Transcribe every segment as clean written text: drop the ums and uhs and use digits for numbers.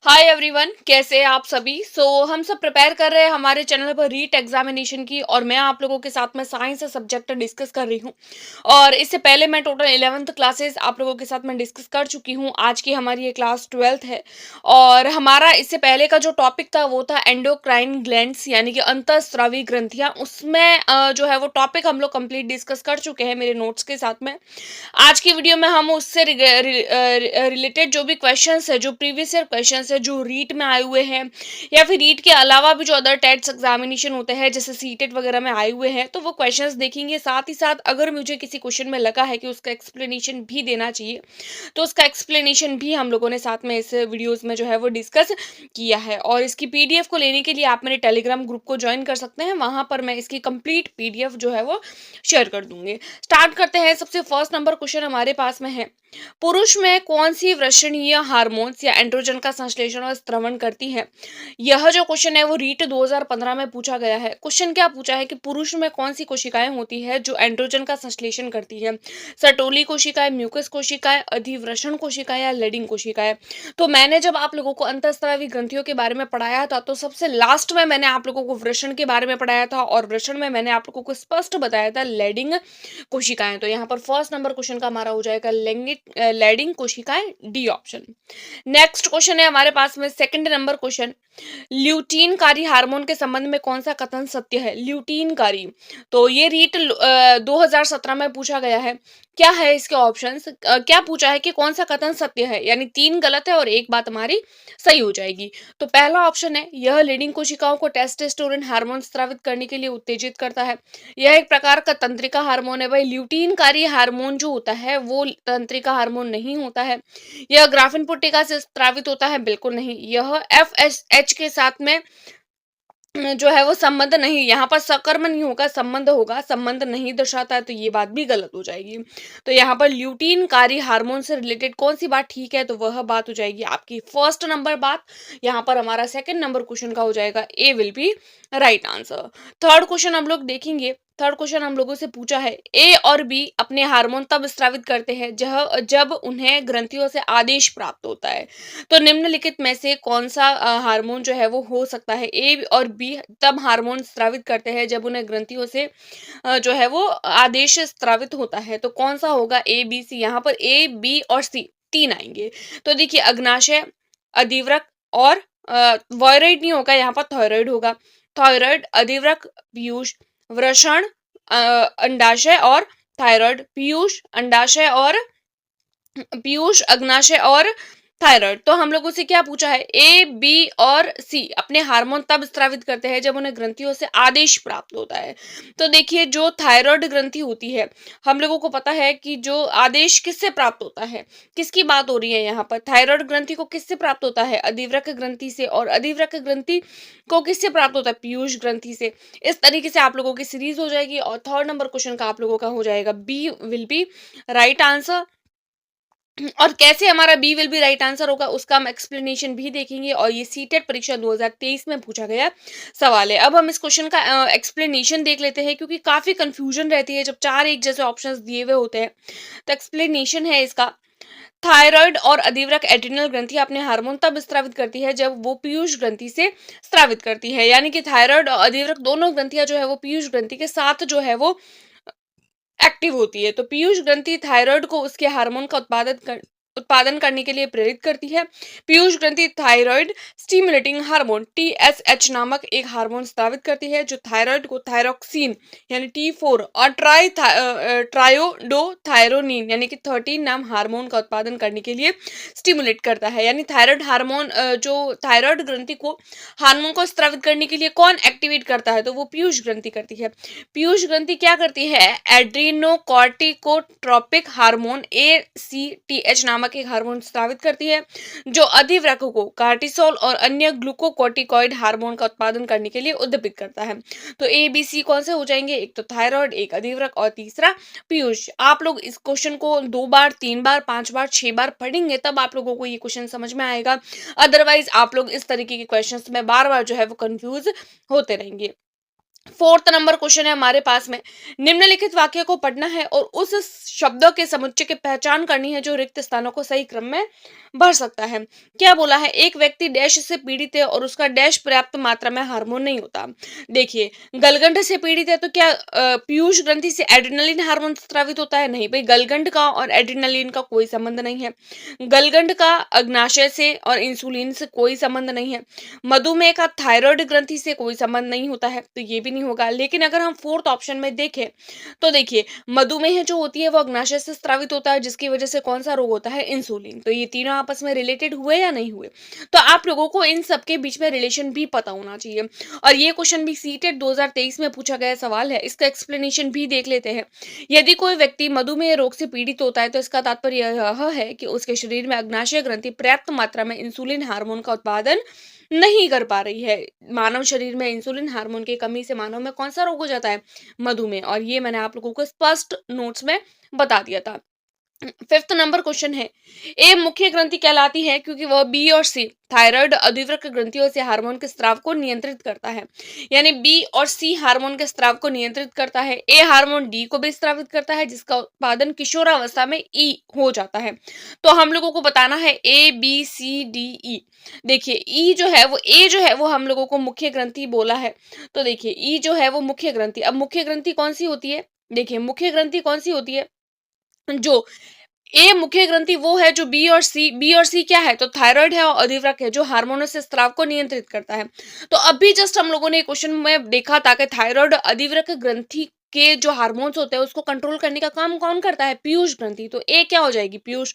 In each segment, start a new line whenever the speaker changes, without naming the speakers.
Hi everyone, कैसे हैं आप सभी। हम सब प्रिपेयर कर रहे हैं हमारे चैनल पर रीट एग्जामिनेशन की, और मैं आप लोगों के साथ में साइंस सब्जेक्ट डिस्कस कर रही हूँ। और इससे पहले मैं टोटल 11th क्लासेस आप लोगों के साथ में डिस्कस कर चुकी हूँ। आज की हमारी ये क्लास 12th है, और हमारा इससे पहले का जो टॉपिक था वो था एंडोक्राइन ग्लैंड्स, यानी कि अंतःस्रावी ग्रंथियां। उसमें जो है वो टॉपिक हम लोग कंप्लीट डिस्कस कर चुके हैं मेरे नोट्स के साथ में। आज की वीडियो में हम उससे रिलेटेड जो भी क्वेश्चंस है, जो प्रीवियस ईयर क्वेश्चंस है, जो रीट में आए हुए हैं, या फिर रीट के अलावा भी जो अदर टेट्स एग्जामिनेशन होते हैं जैसे सीटेट वगैरह में आए हुए हैं, तो वो क्वेश्चंस देखेंगे। साथ ही साथ अगर मुझे किसी क्वेश्चन में लगा है कि उसका एक्सप्लेनेशन भी देना चाहिए, तो उसका एक्सप्लेनेशन भी हम लोगों ने साथ में इस वीडियोस में जो है वो डिस्कस किया है। और इसकी पीडीएफ को लेने के लिए आप मेरे टेलीग्राम ग्रुप को ज्वाइन कर सकते हैं। वहां पर मैं इसकी कंप्लीट पीडीएफ जो है वो शेयर कर दूंगी। स्टार्ट करते हैं। सबसे फर्स्ट नंबर क्वेश्चन हमारे पास में है, पुरुष में कौन सी वृषणीय हार्मोन्स या एंड्रोजन का संश्लेषण और स्त्रवण करती है। यह जो क्वेश्चन है वो रीट 2015 में पूछा गया है। क्वेश्चन क्या पूछा है कि पुरुष में कौन सी कोशिकाएं होती है जो एंड्रोजन का संश्लेषण करती है। सर्टोली कोशिकाएं, म्यूकस कोशिकाएं, अधिवृषण कोशिकाएं या लेडिंग कोशिकाएं। तो मैंने जब आप लोगों को अंतःस्रावी ग्रंथियों के बारे में पढ़ाया था, तो सबसे लास्ट में मैंने आप लोगों को वृषण के बारे में पढ़ाया था, और वृषण में मैंने आप लोगों को स्पष्ट बताया था लेडिंग कोशिकाएं। तो यहाँ पर फर्स्ट नंबर क्वेश्चन का हमारा हो जाएगा लेडिंग कोशिकाएं, डी ऑप्शन। नेक्स्ट क्वेश्चन है हमारे पास में सेकंड नंबर क्वेश्चन, ल्यूटीनकारी हार्मोन के संबंध में कौन सा कथन सत्य है। ल्यूटीनकारी, तो ये रीट 2017 में पूछा गया है। क्या है इसके ऑप्शंस, क्या पूछा है कि कौन सा कथन सत्य है, यानी 3 गलत है और एक बात हमारी सही हो जाएगी। तो पहला ऑप्शन है, यह लीडिंग कोशिकाओं को टेस्टोस्टेरोन हार्मोन स्रावित करने के लिए उत्तेजित करता है। यह एक प्रकार का तंत्रिका हार्मोन है। भाई, ल्यूटीनकारी हार्मोन जो होता है वो तंत्रिका हार्मोन नहीं होता है। यह ग्राफिन पुट्टिका से स्रावित होता है, बिल्कुल नहीं। यह एफएसएच के साथ में जो है वो संबंध नहीं, यहाँ पर सकर्म नहीं होगा, संबंध होगा, संबंध नहीं दर्शाता है, तो ये बात भी गलत हो जाएगी। तो यहाँ पर ल्यूटीनकारी हार्मोन से रिलेटेड कौन सी बात ठीक है, तो वह बात हो जाएगी आपकी फर्स्ट नंबर बात। यहाँ पर हमारा सेकंड नंबर क्वेश्चन का हो जाएगा A will be right answer. Third question हम लोग देखेंगे। थर्ड क्वेश्चन हम लोगों से पूछा है, ए और बी अपने हार्मोन तब स्रावित करते हैं जब उन्हें ग्रंथियों से आदेश प्राप्त होता है। तो निम्नलिखित में से कौन सा हार्मोन जो है वो हो सकता है। ए और बी तब हार्मोन स्रावित करते हैं जब उन्हें ग्रंथियों से जो है वो आदेश स्रावित होता है। तो कौन सा होगा, ए बी सी। यहाँ पर ए बी और सी तीन आएंगे। तो देखिए, अग्नाशय, अधिवृक्क और वॉयराइड नहीं होगा, यहाँ पर थायराइड होगा। थायराइड, अधिवृक्क, पीयूष, वृषण, अंडाशय और थायराइड। पीयूष, अंडाशय और पीयूष, अग्नाशय और थायराइड। तो हम लोगों से क्या पूछा है, ए बी और सी अपने हार्मोन तब स्रावित करते हैं जब उन्हें ग्रंथियों से आदेश प्राप्त होता है। तो देखिए, जो थायराइड ग्रंथि होती है, हम लोगों को पता है कि जो आदेश किससे प्राप्त होता है, किसकी बात हो रही है यहाँ पर, थायराइड ग्रंथि को किससे प्राप्त होता है, अधिवृक्क ग्रंथि से। और अधिवृक्क ग्रंथि को किससे प्राप्त होता है, पीयूष ग्रंथि से। इस तरीके से आप लोगों की सीरीज हो जाएगी, और थर्ड नंबर क्वेश्चन का आप लोगों का हो जाएगा b will be right answer. और कैसे हमारा b will be right answer होगा उसका हम एक्सप्लेनेशन भी देखेंगे, और ये सीटेट परीक्षा 2023 में पूछा गया सवाल है। अब हम इस क्वेश्चन का एक्सप्लेनेशन देख लेते हैं, क्योंकि काफी कंफ्यूजन रहती है जब चार एक जैसे ऑप्शंस दिए हुए होते हैं। तो एक्सप्लेनेशन है इसका, थायराइड और अधिवृक्क एड्रिनल ग्रंथि अपने हार्मोन तब स्रावित करती है जब वो पीयूष ग्रंथि से स्रावित करती है। यानी कि थायराइड और अधिवृक्क दोनों ग्रंथियां जो है वो पीयूष ग्रंथि के साथ जो है वो एक्टिव होती है। तो पीयूष ग्रंथि थायराइड को उसके हार्मोन का उत्पादन करने के लिए प्रेरित करती है। पीयूष ग्रंथि थायराइड स्टिमुलेटिंग हार्मोन टीएसएच नामक एक हार्मोन स्रावित करती है, जो थायराइड को थायरोक्सिन यानी T4 और ट्रायोडोथायरोनिन यानी कि 13 नाम हार्मोन का उत्पादन करने के लिए स्टिमुलेट करता है। यानी थायराइड हार्मोन, जो थायराइड ग्रंथि को हार्मोन को स्रावित करने के लिए कौन एक्टिवेट करता है, तो वो पीयूष ग्रंथि करती है। पीयूष ग्रंथि क्या करती है, एड्रीनोकॉर्टिकोट्रोपिक हार्मोन ACTH नामक एक हार्मोन स्रावित करती है, जो अधिवृक्क को कार्टिसोल और अन्य ग्लूकोकॉर्टिकॉइड हार्मोन का उत्पादन करने के लिए उद्दीपित करता है। तो ए बी सी कौन से हो जाएंगे, एक तो थायराइड, एक अधिवृक्क और तीसरा पीयूष। आप लोग इस क्वेश्चन को 2 बार, 3 बार, 5 बार, 6 बार पढ़ेंगे, तब आप लोगों को ये क्वेश्चन समझ में आएगा। अदरवाइज आप लोग इस तरीके के क्वेश्चंस में बार बार जो है वो कंफ्यूज होते रहेंगे। फोर्थ नंबर क्वेश्चन है हमारे पास में, निम्नलिखित वाक्य को पढ़ना है और उस शब्दों के समुच्चय की पहचान करनी है जो रिक्त स्थानों को सही क्रम में भर सकता है। क्या बोला है, एक व्यक्ति डैश से पीड़ित है और उसका डैश पर्याप्त मात्रा में हार्मोन नहीं होता। देखिए, गलगंड से पीड़ित है तो क्या पीयूष ग्रंथि से एड्रेनलिन हार्मोन स्रावित होता है? नहीं भाई, गलगंड का और एड्रेनलिन का कोई संबंध नहीं है। गलगंड का अग्नाशय से और इंसुलिन से कोई संबंध नहीं है। मधुमेह का थायराइड ग्रंथि से कोई संबंध नहीं होता है, तो ये भी नहीं होगा। लेकिन अगर हम फोर्थ ऑप्शन में देखें तो देखिए, मधुमेह जो होती है वो अग्नाशय से स्रावित होता है, जिसकी वजह से कौन सा रोग होता है? इंसुलिन। तो ये तीनों आपस में रिलेटेड हुए या नहीं हुए? तो आप लोगों को इन सब के बीच में रिलेशन भी पता होना चाहिए। और ये क्वेश्चन भी सीटेट 2023 में पूछा गया सवाल है, इसका एक्सप्लेनेशन भी देख लेते हैं। यदि कोई व्यक्ति मधुमेह रोग से पीड़ित होता है तो इसका तात्पर्य यह है कि उसके शरीर में अग्नाशय ग्रंथि पर्याप्त मात्रा में इंसुलिन हार्मोन का उत्पादन नहीं कर पा रही है। मानव शरीर में इंसुलिन हार्मोन की कमी से मानव में कौन सा रोग हो जाता है? मधुमेह। और ये मैंने आप लोगों को स्पष्ट नोट्स में बता दिया था। फिफ्थ नंबर क्वेश्चन है, ए मुख्य ग्रंथि कहलाती है क्योंकि वह बी और सी थायराइड अधिवृक्क ग्रंथियों से हार्मोन के स्राव को नियंत्रित करता है। यानी बी और सी हार्मोन के स्राव को नियंत्रित करता है। ए हार्मोन डी को भी स्रावित करता है, जिसका उत्पादन किशोरावस्था में ई हो जाता है। तो हम लोगों को बताना है A B C D E. देखिए, ई जो है वो ए जो है वो हम लोगों को मुख्य ग्रंथि बोला है। तो देखिए, ई जो है वो मुख्य ग्रंथि, अब मुख्य ग्रंथि कौन सी होती है? देखिए, मुख्य ग्रंथि कौन सी होती है? जो ए मुख्य ग्रंथि वो है जो बी और सी क्या है? तो थायराइड है और अधिवृक्क है, जो हार्मोनों से स्राव को नियंत्रित करता है। तो अभी जस्ट हम लोगों ने क्वेश्चन में देखा था कि थायराइड अधिवृक्क ग्रंथि के जो हार्मोन्स होते हैं उसको कंट्रोल करने का काम कौन करता है? पीयूष ग्रंथि। तो ए क्या हो जाएगी? पीयूष।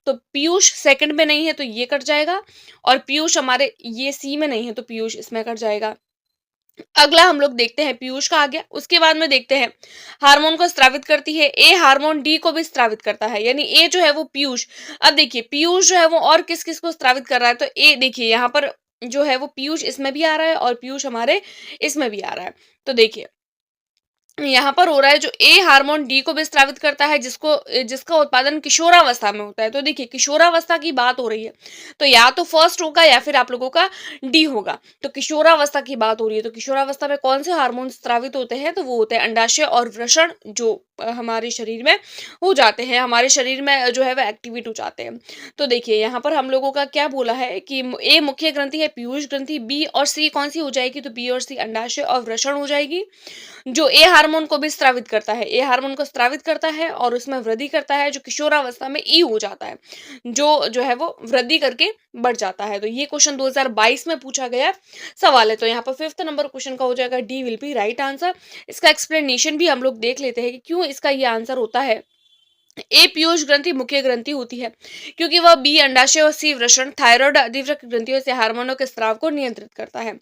तो पीयूष सेकंड में नहीं है तो ये कट जाएगा, और पीयूष हमारे ये सी में नहीं है तो पीयूष इसमें कट जाएगा। अगला हम लोग देखते हैं, पीयूष का आ गया। उसके बाद में देखते हैं हार्मोन को स्रावित करती है ए, हार्मोन डी को भी स्रावित करता है, यानी ए जो है वो पीयूष। अब देखिए, पीयूष जो है वो और किस किस को स्रावित कर रहा है? तो ए देखिए, यहाँ पर जो है वो पीयूष इसमें भी आ रहा है और पीयूष हमारे इसमें भी आ रहा है। तो देखिए, यहाँ पर हो रहा है जो ए हार्मोन डी को भी स्रावित करता है, जिसका उत्पादन किशोरावस्था में होता है। तो देखिए, किशोरावस्था की बात हो रही है, तो या तो फर्स्ट होगा या फिर आप लोगों का डी होगा। तो किशोरावस्था की बात हो रही है, तो किशोरावस्था में कौन से हार्मोन स्रावित होते हैं? तो वो होते हैं अंडाशय और वृषण, जो हमारे शरीर में हो जाते हैं, हमारे शरीर में जो है वो एक्टिवेट हो जाते हैं। तो देखिए, यहाँ पर हम लोगों का क्या बोला है कि ए मुख्य ग्रंथि है पीयूष ग्रंथि, बी और सी कौन सी हो जाएगी? तो बी और सी अंडाशय और वृषण हो जाएगी, जो ए हार्मोन को भी स्रावित करता है। ए हार्मोन को स्रावित करता है और उसमें वृद्धि करता है, जो किशोरावस्था में ई हो जाता है, जो है वो वृद्धि करके बढ़ जाता है। तो ये क्वेश्चन 2022 में पूछा गया सवाल है। तो यहाँ पर फिफ्थ नंबर क्वेश्चन का हो जाएगा D will be right answer. इसका एक्सप्लेनेशन भी हम लोग देख लेते हैं कि क्यों इसका ये आंसर होता है। ए पीयूष ग्रंथि मुख्य ग्रंथि होती है क्योंकि वह बी अंडाशय और सी वृषण थायराइड अधिवृक्क ग्रंथियों से हार्मोनों के स्राव को नियंत्रित करता है।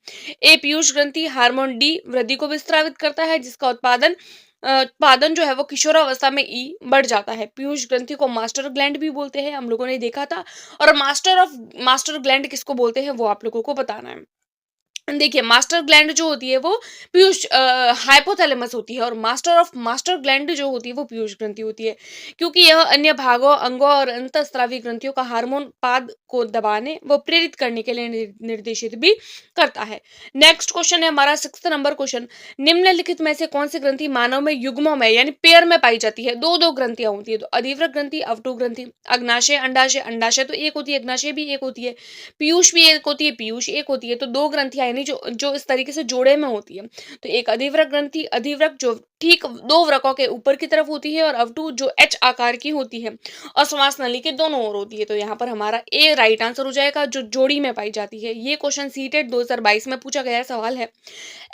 ए पीयूष ग्रंथि हार्मोन डी वृद्धि को भी स्रावित करता है, जिसका उत्पादन जो है वो किशोरावस्था में ई बढ़ जाता है। पीयूष ग्रंथि को मास्टर ग्लैंड भी बोलते हैं, हम लोगों ने देखा था। और मास्टर ग्लैंड किसको बोलते हैं वो आप लोगों को बताना है। देखिए, मास्टर ग्लैंड जो होती है वो पीयूष हाइपोथैलेमस होती है, और मास्टर ग्लैंड जो होती है वो पीयूष ग्रंथि होती है, क्योंकि यह अन्य भागों, अंगों और अंतःस्रावी ग्रंथियों का हार्मोन पाद को दबाने व प्रेरित करने के लिए निर्देशित भी करता है। नेक्स्ट क्वेश्चन है हमारा सिक्स्थ नंबर क्वेश्चन, निम्नलिखित में से कौन सी ग्रंथि मानव में युग्मों में यानी पेयर में पाई जाती है? दो दो ग्रंथियां होती है, तो अधिवृक्क ग्रंथि, अवटु ग्रंथि। अग्नाशय, अंडाशय, अंडाशय तो एक होती है, अग्नाशय भी एक होती है, पीयूष भी एक होती है, पीयूष एक होती है। तो दो ग्रंथियां यानी जो जो इस तरीके से जोड़े में होती है। तो एक अधिवृक्क ग्रंथि, अधिवृक्क जो ठीक दो वृकों के ऊपर की तरफ होती है, और अवटु जो एच आकार की होती है और श्वास नली के दोनों ओर होती है। तो यहाँ पर हमारा ए राइट आंसर हो जाएगा, जो जोड़ी में पाई जाती है। ये क्वेश्चन सीटेट 2022 में पूछा गया सवाल है।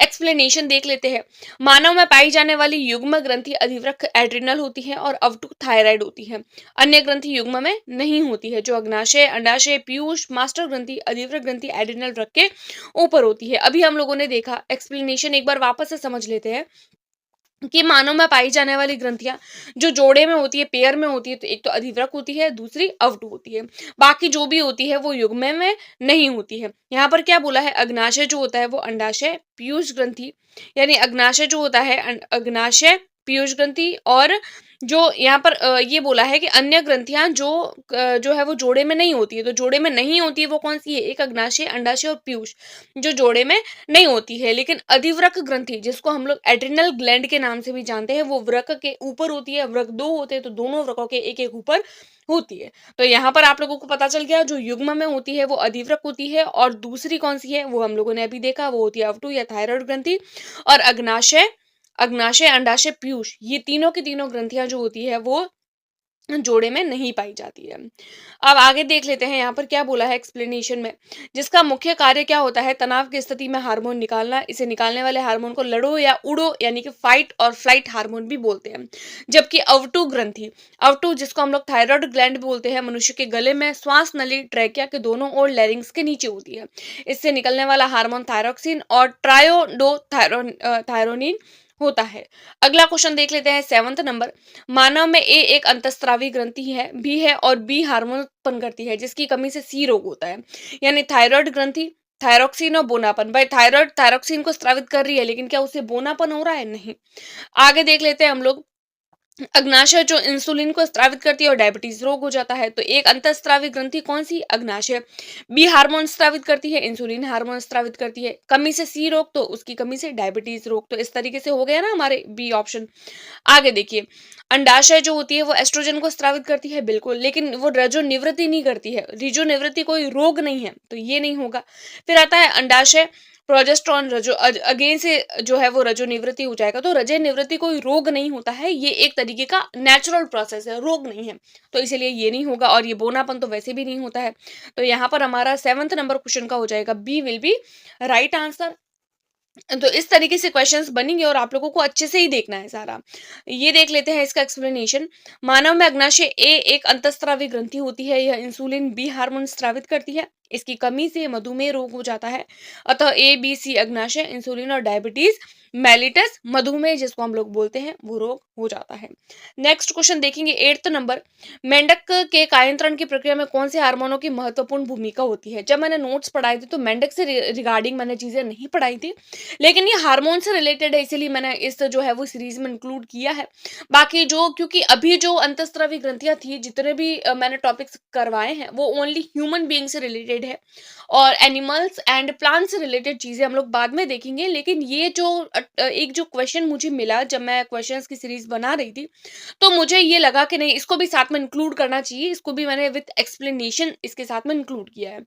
एक्सप्लेनेशन देख लेते हैं। मानव में पाई जाने वाली युग्म ग्रंथि अधिवृक्क एड्रिनल होती है और अवटु थायराइड होती है। अन्य ग्रंथि युग्म में नहीं होती है, जो अग्नाशय, अंडाशय, पीयूष, मास्टर ग्रंथि, अधिवृक्क ग्रंथि एड्रिनल वृक्क के ऊपर होती है। अभी हम लोगों ने देखा, एक्सप्लेनेशन एक बार वापस से समझ लेते हैं कि मानव में पाई जाने वाली ग्रंथियां जो जोड़े में होती है, पेयर में होती है, तो एक तो अधिवृक्क होती है, दूसरी अवटु होती है। बाकी जो भी होती है वो युग्म में नहीं होती है। यहाँ पर क्या बोला है, अग्नाशय जो होता है वो अंडाशय, पीयूष ग्रंथि यानी अग्नाशय जो होता है अग्नाशय, पीयूष ग्रंथि और जो यहाँ पर ये बोला है कि अन्य ग्रंथियां जो है वो जोड़े में नहीं होती है, तो जोड़े में नहीं होती है वो कौन सी है? एक अग्नाशय, अंडाशय और पीयूष, जो जोड़े में नहीं होती है। लेकिन अधिवृक्क ग्रंथि, जिसको हम लोग एड्रिनल ग्लैंड के नाम से भी जानते हैं, वो वृक्क के ऊपर होती है। वृक्क दो होते हैं तो दोनों वृक्कों के एक एक ऊपर होती है। तो यहाँ पर आप लोगों को पता चल गया, जो युग्म में होती है वो अधिवृक्क होती है, और दूसरी कौन सी है वो हम लोगों ने अभी देखा, वो होती है अवटु या थायराइड ग्रंथि। और अग्नाशय, अग्नाशय, अंडाशय, पीयूष, ये तीनों की तीनों ग्रंथियां जो होती है वो जोड़े में नहीं पाई जाती है। अब आगे देख लेते हैं यहाँ पर क्या बोला है एक्सप्लेनेशन में, जिसका मुख्य कार्य क्या होता है? तनाव की स्थिति में हार्मोन निकालना। इसे निकालने वाले हार्मोन को लड़ो या उड़ो यानी कि फाइट और फ्लाइट हार्मोन भी बोलते हैं। जबकि अवटु ग्रंथि, अवटु जिसको हम लोग थायराइड ग्लैंड भी बोलते हैं, मनुष्य के गले में श्वास नली ट्रैकिया के दोनों ओर लैरिंग्स के नीचे होती है। इससे निकलने वाला हार्मोन थायरोक्सिन और थायरोनिन होता है। अगला क्वेश्चन देख लेते हैं 7th नंबर। मानव में ए एक अंतस्रावी ग्रंथि है भी है और बी हार्मोन उत्पन्न करती है, जिसकी कमी से सी रोग होता है। यानी थायराइड ग्रंथि, थायरोक्सिन और बोनापन। भाई थायराइड थायरोक्सिन को स्रावित कर रही है, लेकिन क्या उससे बोनापन हो रहा है? नहीं। आगे देख लेते हैं हम लोग। अग्नाशय जो इंसुलिन को स्रावित करती है और डायबिटीज रोग हो जाता है। तो एक अंतःस्रावी ग्रंथि कौन सी? अग्नाशय। बी हार्मोन स्रावित करती है, इंसुलिन हार्मोन स्रावित करती है। कमी से सी रोग, तो उसकी कमी से डायबिटीज रोग। तो इस तरीके से हो गया ना हमारे बी ऑप्शन। आगे देखिए, अंडाशय जो होती है वो एस्ट्रोजन को स्रावित करती है, बिल्कुल, लेकिन वो रजो निवृत्ति नहीं करती है। रिजो निवृत्ति कोई रोग नहीं है, तो ये नहीं होगा। फिर आता है अंडाशय प्रोजेस्ट्रॉन, रजो अगेन से जो है वो रजो निवृत्ति हो जाएगा। तो रजो निवृत्ति कोई रोग नहीं होता है, ये एक तरीके का नेचुरल प्रोसेस है, रोग नहीं है। तो इसीलिए ये नहीं होगा, और ये बोनापन तो वैसे भी नहीं होता है। तो यहाँ पर हमारा 7th नंबर क्वेश्चन का हो जाएगा b will be right answer. तो इस तरीके से क्वेश्चंस बनेंगे और आप लोगों को अच्छे से ही देखना है सारा। ये देख लेते हैं इसका एक्सप्लेनेशन। मानव में अग्नाशय ए एक अंतःस्रावी ग्रंथि होती है, यह इंसुलिन बी हार्मोन स्रावित करती है। इसकी कमी से मधुमेह रोग हो जाता है। अतः ए बी सी अग्नाशय, इंसुलिन और डायबिटीज मेलिटस, मधुमेह जिसको हम लोग बोलते हैं, वो रोग हो जाता है। नेक्स्ट क्वेश्चन देखेंगे 8th नंबर। मेंढक के कायंत्रण की प्रक्रिया में कौन से हार्मोनों की महत्वपूर्ण भूमिका होती है? जब मैंने नोट्स पढ़ाए थे तो मेंढक से रिगार्डिंग मैंने चीजें नहीं पढ़ाई थी, लेकिन ये हार्मोन से रिलेटेड है, इसीलिए मैंने इस जो है वो सीरीज में इंक्लूड किया है। बाकी जो, क्योंकि अभी जो अंतःस्रावी ग्रंथियां थी, जितने भी मैंने टॉपिक्स करवाए हैं, वो ओनली ह्यूमन बीइंग से रिलेटेड है, और एनिमल्स एंड प्लांट से रिलेटेड चीजें हम लोग बाद में देखेंगे। लेकिन ये जो एक जो क्वेश्चन मुझे मिला जब मैं क्वेश्चंस की सीरीज बना रही थी, तो मुझे ये लगा कि नहीं, इसको भी साथ में इंक्लूड करना चाहिए। इसको भी मैंने विद एक्सप्लेनेशन इसके साथ में इंक्लूड किया है।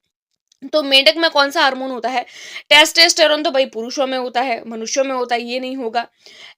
तो मेंढक में कौन सा हार्मोन होता है? टेस्टोस्टेरोन तो भाई पुरुषों में होता है, मनुष्यों में होता है, ये नहीं होगा।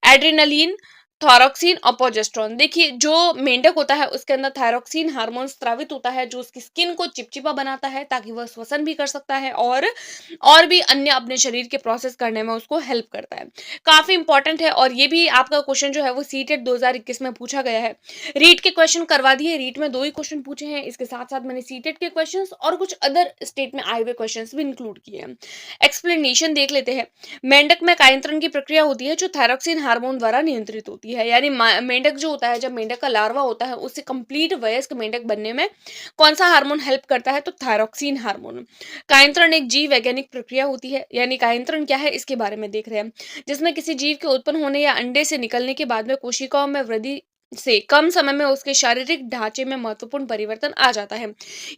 एड्रिनलिन, थायरोक्सिन और प्रोजेस्टेरोन। देखिए, जो मेंढक होता है उसके अंदर थायरोक्सिन हार्मोन स्रावित होता है, जो उसकी स्किन को चिपचिपा बनाता है ताकि वह श्वसन भी कर सकता है, और भी अन्य अपने शरीर के प्रोसेस करने में उसको हेल्प करता है। काफी इंपॉर्टेंट है, और ये भी आपका क्वेश्चन जो है वो सीटेट 2021 में पूछा गया है। रीट के क्वेश्चन करवा दिए, रीट में 2 ही क्वेश्चन पूछे हैं, इसके साथ साथ मैंने सीटेट के क्वेश्चन और कुछ अदर स्टेट में आए हुए क्वेश्चन भी इंक्लूड किए हैं। एक्सप्लेनेशन देख लेते हैं। मेंढक में कायंत्रण की प्रक्रिया होती है जो थायरोक्सिन हार्मोन द्वारा नियंत्रित होती है। यानी मेंढक जो होता है, जब मेंढक का लार्वा होता है, उससे कंप्लीट वयस्क मेंढक बनने में कौन सा हार्मोन हेल्प करता है? तो थायरोक्सिन हार्मोन। कायंत्रण एक जीव वैज्ञानिक प्रक्रिया होती है। यानी कायंत्रण क्या है, इसके बारे में देख रहे हैं, जिसमें किसी जीव के उत्पन्न होने या अंडे से निकलने के बाद में कोशिकाओं में वृद्धि से कम समय में उसके शारीरिक ढांचे में महत्वपूर्ण परिवर्तन आ जाता है।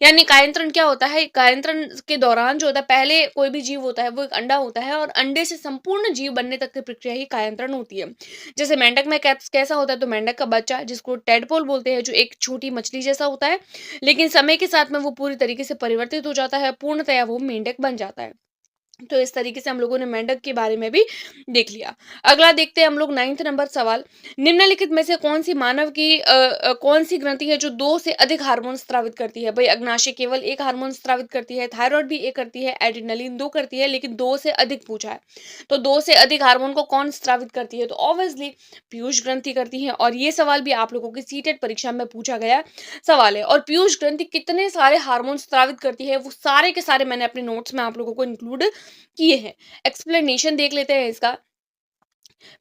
यानी कायंत्रण क्या होता है? कायंत्रण के दौरान जो होता है, पहले कोई भी जीव होता है वो एक अंडा होता है, और अंडे से संपूर्ण जीव बनने तक की प्रक्रिया ही कायंत्रण होती है। जैसे मेंढक में कैसा होता है, तो मेंढक का बच्चा, जिसको टेडपोल बोलते हैं, जो एक छोटी मछली जैसा होता है, लेकिन समय के साथ में वो पूरी तरीके से परिवर्तित हो जाता है, पूर्णतया वो मेंढक बन जाता है। तो इस तरीके से हम लोगों ने मेंढक के बारे में भी देख लिया। अगला देखते हैं हम लोग 9th नंबर सवाल। निम्नलिखित में से कौन सी मानव की कौन सी ग्रंथि है जो 2 से अधिक हार्मोन स्रावित करती है? भाई अग्नाशय केवल एक हार्मोन स्रावित करती है, थायराइड भी एक करती है, एड्रिनलिन 2 करती है, लेकिन 2 से अधिक पूछा है। तो 2 से अधिक हार्मोन को कौन स्रावित करती है? तो ऑब्वियसली पीयूष ग्रंथि करती है, और ये सवाल भी आप लोगों की सीटेट परीक्षा में पूछा गया सवाल है। और पीयूष ग्रंथि कितने सारे हार्मोन स्रावित करती है, वो सारे के सारे मैंने अपने नोट्स में आप लोगों को इंक्लूड किए हैं। एक्सप्लेनेशन देख लेते हैं इसका।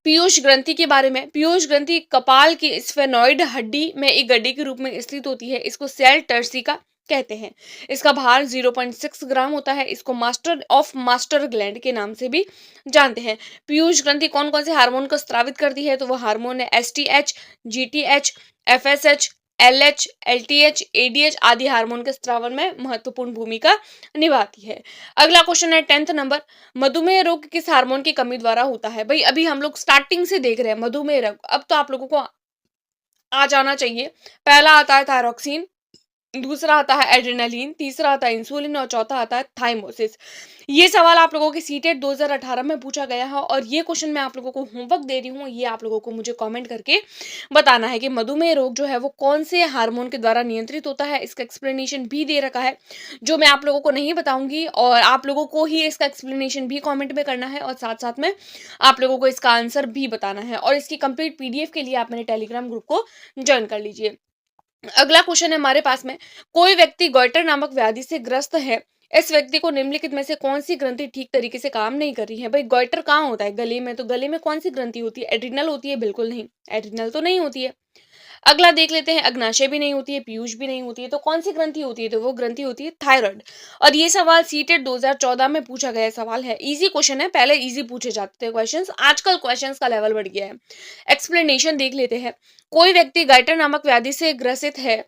पीयूष ग्रंथि के बारे में। पीयूष ग्रंथि कपाल की स्फेनोइड हड्डी में एक गड्ढे के रूप में स्थित होती है। इसको सेल टर्सिका कहते हैं। इसका भार 0.6 ग्राम होता है। इसको मास्टर ग्लैंड के नाम से भी जानते हैं। पीयूष ग्रंथि कौन कौन से हार्मोन को स्रावित करती है, तो वो हार्मोन है STH, GTH, FSH, LH, LTH, ADH आदि हार्मोन के स्रावन में महत्वपूर्ण भूमिका निभाती है। अगला क्वेश्चन है 10th नंबर, मधुमेह रोग किस हार्मोन की कमी द्वारा होता है। भाई अभी हम लोग स्टार्टिंग से देख रहे हैं मधुमेह रोग, अब तो आप लोगों को आ जाना चाहिए। पहला आता है थायरॉक्सिन, दूसरा आता है एड्रेनालिन, तीसरा आता है इंसुलिन और चौथा आता है थाइमोसिस। ये सवाल आप लोगों के सीटेट 2018 में पूछा गया है और ये क्वेश्चन मैं आप लोगों को होमवर्क दे रही हूँ। ये आप लोगों को मुझे कमेंट करके बताना है कि मधुमेह रोग जो है वो कौन से हार्मोन के द्वारा नियंत्रित होता है। इसका एक्सप्लेनेशन भी दे रखा है जो मैं आप लोगों को नहीं बताऊंगी, और आप लोगों को ही इसका एक्सप्लेनेशन भी कॉमेंट में करना है और साथ साथ में आप लोगों को इसका आंसर भी बताना है। और इसकी कंप्लीट पीडीएफ के लिए आप मेरे टेलीग्राम ग्रुप को ज्वाइन कर लीजिए। अगला क्वेश्चन है हमारे पास में, कोई व्यक्ति गॉइटर नामक व्याधि से ग्रस्त है। इस व्यक्ति को निम्नलिखित में से कौन सी ग्रंथि ठीक तरीके से काम नहीं कर रही है। भाई गॉइटर कहाँ होता है, गले में, तो गले में कौन सी ग्रंथि होती है, एड्रिनल होती है, बिल्कुल नहीं, एड्रिनल तो नहीं होती है। अगला देख लेते हैं, अग्नाशय भी नहीं होती है, पीयूष भी नहीं होती है, तो कौन सी ग्रंथि होती है, तो वो ग्रंथि होती है थायराइड। और ये सवाल सीटेट 2014 में पूछा गया सवाल है। इजी क्वेश्चन है, पहले इजी पूछे जाते थे क्वेश्चंस, आजकल क्वेश्चंस का लेवल बढ़ गया है। एक्सप्लेनेशन देख लेते हैं, कोई व्यक्ति गाइटर नामक व्याधि से ग्रसित है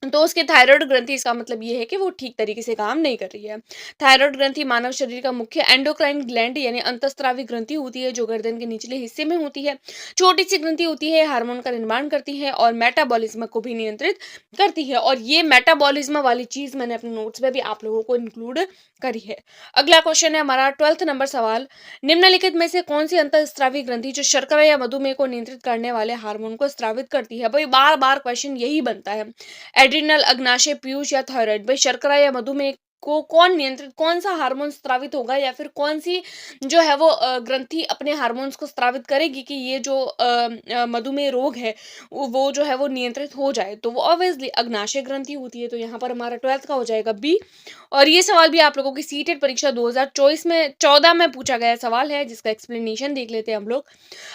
तो उसकी थायराइड ग्रंथि, इसका मतलब ये है कि वो ठीक तरीके से काम नहीं कर रही है। थायराइड ग्रंथि मानव शरीर का मुख्य एंडोक्राइन ग्लैंड यानी अंतःस्रावी ग्रंथि होती है जो गर्दन के निचले हिस्से में होती है। छोटी सी ग्रंथि होती है, हार्मोन का निर्माण करती है और मेटाबॉलिज्म को भी नियंत्रित करती है। और ये मेटाबॉलिज्म वाली चीज मैंने अपने नोट्स में भी आप लोगों को इंक्लूड करी है। अगला क्वेश्चन है हमारा 12th नंबर सवाल, निम्नलिखित में से कौन सी अंतःस्रावी ग्रंथि जो शर्करा या मधुमेह को नियंत्रित करने वाले हार्मोन को स्रावित करती है। भाई बार बार क्वेश्चन यही बनता है, एड्रिनल, अग्नाशय, पीयूष या थायराइड। भाई शर्करा या मधुमेह को कौन नियंत्रित, कौन सा हार्मोन स्रावित होगा या फिर कौन सी जो है वो ग्रंथि अपने हार्मोन्स को स्रावित करेगी कि ये जो मधुमेह रोग है वो जो है वो नियंत्रित हो जाए, तो वो ऑब्वियसली अग्नाशय ग्रंथि होती है। तो यहाँ पर हमारा 12th का हो जाएगा बी। और ये सवाल भी आप लोगों की सीटेट परीक्षा 2024 में 14 में पूछा गया सवाल है जिसका एक्सप्लेनेशन देख लेते हैं हम लोग।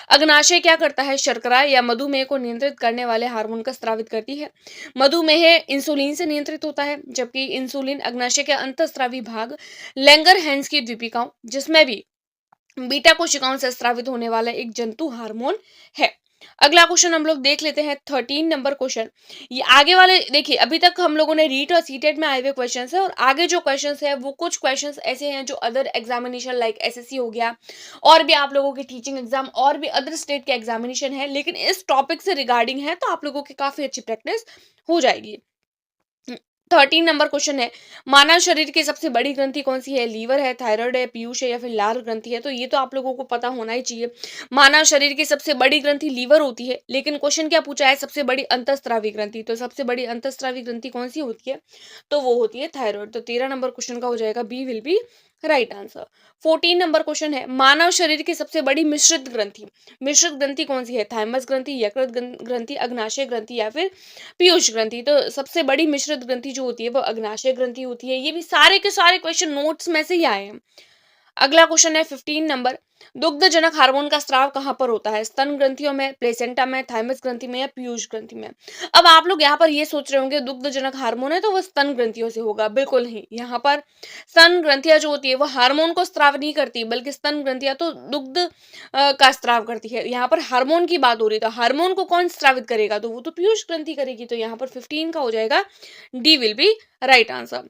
अग्नाशय क्या करता है, शर्करा या मधुमेह को नियंत्रित करने वाले हार्मोन का स्रावित करती है। मधुमेह इंसुलिन से नियंत्रित होता है जबकि इंसुलिन अग्नाशय के अंतःस्रावी भाग लैंगरहैंस की द्वीपिकाओं जिसमें भी बीटा कोशिकाओं से स्रावित होने वाला एक जंतु हार्मोन है। अगला क्वेश्चन हम लोग देख लेते हैं 13 नंबर क्वेश्चन। ये आगे वाले देखिए, अभी तक हम लोगों ने रीट और सीटेट में आए हुए क्वेश्चंस है और आगे जो क्वेश्चंस है वो कुछ क्वेश्चंस ऐसे हैं जो अदर एग्जामिनेशन लाइक एसएससी हो गया और भी आप लोगों के टीचिंग एग्जाम और भी अदर स्टेट के एग्जामिनेशन है, लेकिन इस टॉपिक से रिगार्डिंग है तो आप लोगों की काफी अच्छी प्रैक्टिस हो जाएगी। 13 नंबर क्वेश्चन है, मानव शरीर की सबसे बड़ी ग्रंथि कौन सी है, लीवर है, थायराइड है, पीयूष है या फिर लार ग्रंथि है। तो ये तो आप लोगों को पता होना ही चाहिए, मानव शरीर की सबसे बड़ी ग्रंथि लीवर होती है। लेकिन क्वेश्चन क्या पूछा है, सबसे बड़ी अंतःस्रावी ग्रंथि, तो सबसे बड़ी अंतःस्रावी ग्रंथि कौन सी होती है, तो वो होती है थायराइड। तो 13 नंबर क्वेश्चन का हो जाएगा b will be right answer. 14 number question है, मानव शरीर की सबसे बड़ी मिश्रित ग्रंथि कौन सी है, थाइमस ग्रंथि, यकृत ग्रंथि, अग्नाशय ग्रंथि या फिर पीयूष ग्रंथि। तो सबसे बड़ी मिश्रित ग्रंथि जो होती है वो अग्नाशय ग्रंथि होती है। ये भी सारे के सारे क्वेश्चन नोट्स में से ही आए हैं। अगला क्वेश्चन है 15 नंबर, दुग्धजनक हार्मोन का स्राव कहां पर होता है, स्तन ग्रंथियों में, प्लेसेंटा में, थाइमस ग्रंथि में या पीयूष ग्रंथि में। अब आप लोग यहाँ पर ये सोच रहे होंगे दुग्धजनक हार्मोन है तो वो स्तन ग्रंथियों से होगा, बिल्कुल नहीं। यहाँ पर स्तन ग्रंथियां जो होती है वो हार्मोन को स्राव नहीं करती बल्कि स्तन ग्रंथियां तो दुग्ध का स्राव करती है। यहाँ पर हार्मोन की बात हो रही है, तो हार्मोन को कौन स्रावित करेगा, तो वो तो पीयूष ग्रंथि करेगी। तो यहाँ पर 15 का हो जाएगा D will be right answer.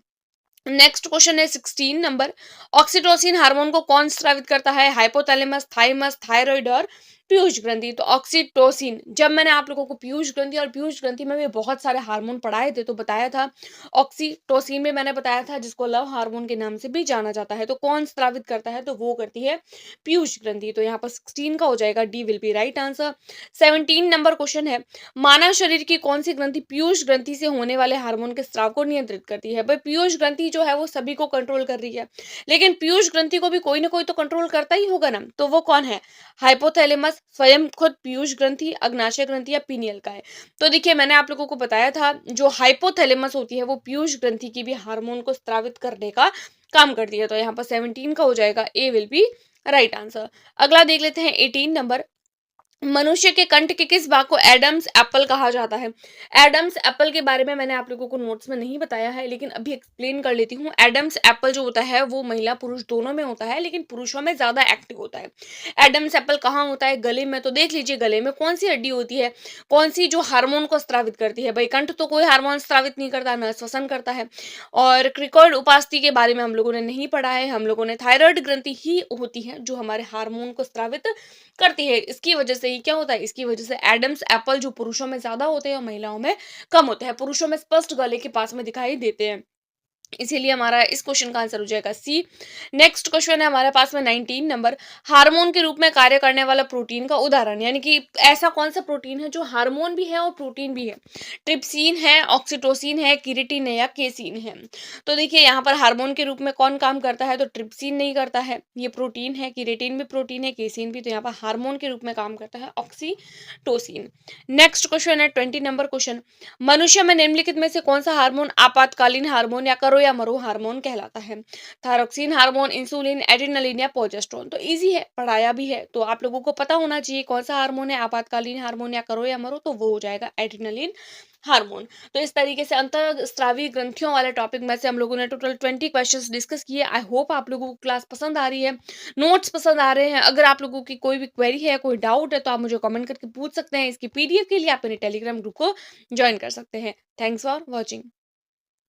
Next question है 16 नंबर, ऑक्सीटोसिन हार्मोन को कौन स्रावित करता है, हाइपोथैलेमस, थाइमस, थायराइड और पीयूष ग्रंथि। तो ऑक्सीटोसिन, जब मैंने आप लोगों को पीयूष ग्रंथि और पीयूष ग्रंथि में भी बहुत सारे हार्मोन पढ़ाए थे तो बताया था, ऑक्सीटोसिन में मैंने बताया था जिसको लव हार्मोन के नाम से भी जाना जाता है। तो कौन स्रावित करता है, तो वो करती है पीयूष ग्रंथि। तो यहाँ पर 16 का हो जाएगा D will be right answer. 17 number question है, मानव शरीर की कौन सी ग्रंथि पीयूष ग्रंथि से होने वाले हार्मोन के स्राव को नियंत्रित करती है। भाई पीयूष ग्रंथि जो है वो सभी को कंट्रोल कर रही है, लेकिन पीयूष ग्रंथि को भी कोई ना कोई तो कंट्रोल करता ही होगा ना, तो वो कौन है, हाइपोथैलेमस, स्वयं खुद पीयूष ग्रंथि, अग्नाशय ग्रंथि या पीनियल का है। तो देखिए मैंने आप लोगों को बताया था जो हाइपोथैलेमस होती है वो पीयूष ग्रंथि की भी हार्मोन को स्रावित करने का काम करती है। तो यहाँ पर 17 का हो जाएगा A will be right answer. अगला देख लेते हैं 18 नंबर, मनुष्य के कंठ के किस भाग को एडम्स एप्पल कहा जाता है? एडम्स एप्पल के बारे में मैंने आप लोगों को नोट्स में नहीं बताया है, लेकिन अभी एक्सप्लेन कर लेती हूँ। एडम्स एप्पल जो होता है वो महिला पुरुष दोनों में होता है, लेकिन पुरुषों में ज्यादा एक्टिव होता है। एडम्स एप्पल कहाँ होता है? गले में। तो देख लीजिए गले में कौन सी हड्डी होती है, कौन सी जो हार्मोन को स्रावित करती है? भाई कंठ तो कोई हार्मोन स्रावित नहीं करता, न श्वसन करता है। और क्रिकॉइड उपास्थि के बारे में हम लोगों ने नहीं पढ़ा है, हम लोगों ने थायराइड ग्रंथि ही होती है जो हमारे हार्मोन को स्रावित करती है। इसकी वजह से ही क्या होता है, इसकी वजह से एडम्स एप्पल जो पुरुषों में ज्यादा होते हैं और महिलाओं में कम होते हैं। पुरुषों में स्पष्ट गले के पास में दिखाई देते हैं, इसीलिए हमारा इस क्वेश्चन का आंसर हो जाएगा सी। नेक्स्ट क्वेश्चन है हमारे पास में 19 नंबर। हार्मोन के रूप में कार्य करने वाला प्रोटीन का उदाहरण, यानी कि ऐसा कौन सा प्रोटीन है जो हार्मोन भी है और प्रोटीन भी है? ट्रिप्सिन है, ऑक्सीटोसिन है, किरेटिन है या केसिन है? तो देखिए यहाँ पर हार्मोन के रूप में कौन काम करता है? तो ट्रिप्सिन नहीं करता है, ये प्रोटीन है। किरेटिन भी प्रोटीन है, केसिन भी। तो यहाँ पर हार्मोन के रूप में काम करता है ऑक्सीटोसिन। नेक्स्ट क्वेश्चन है 20 नंबर क्वेश्चन। मनुष्य में निम्नलिखित में से कौन सा हार्मोन आपातकालीन हार्मोन या करो या मरो हार्मोन कहलाता है? थायरोक्सिन हार्मोन, इंसुलिन, एड्रेनलिन या प्रोजेस्टेरोन? तो इजी है, पढ़ाया भी है, तो आप लोगों को पता होना चाहिए कौन सा हार्मोन है आपातकालीन हार्मोन या करो या मरो, तो वो हो जाएगा एड्रेनलिन हार्मोन। तो इस तरीके से अंतःस्रावी ग्रंथियों वाले टॉपिक में से हम लोगों ने टोटल 20 क्वेश्चंस डिस्कस किए। आई होप आप लोगों को क्लास पसंद आ रही है, नोट्स पसंद आ रहे हैं। अगर आप लोगों की कोई भी क्वेरी है, कोई डाउट है, तो आप मुझे कमेंट करके पूछ सकते हैं। इसकी पीडीएफ के लिए आप मेरे टेलीग्राम ग्रुप को ज्वाइन कर सकते हैं। Thanks for watching.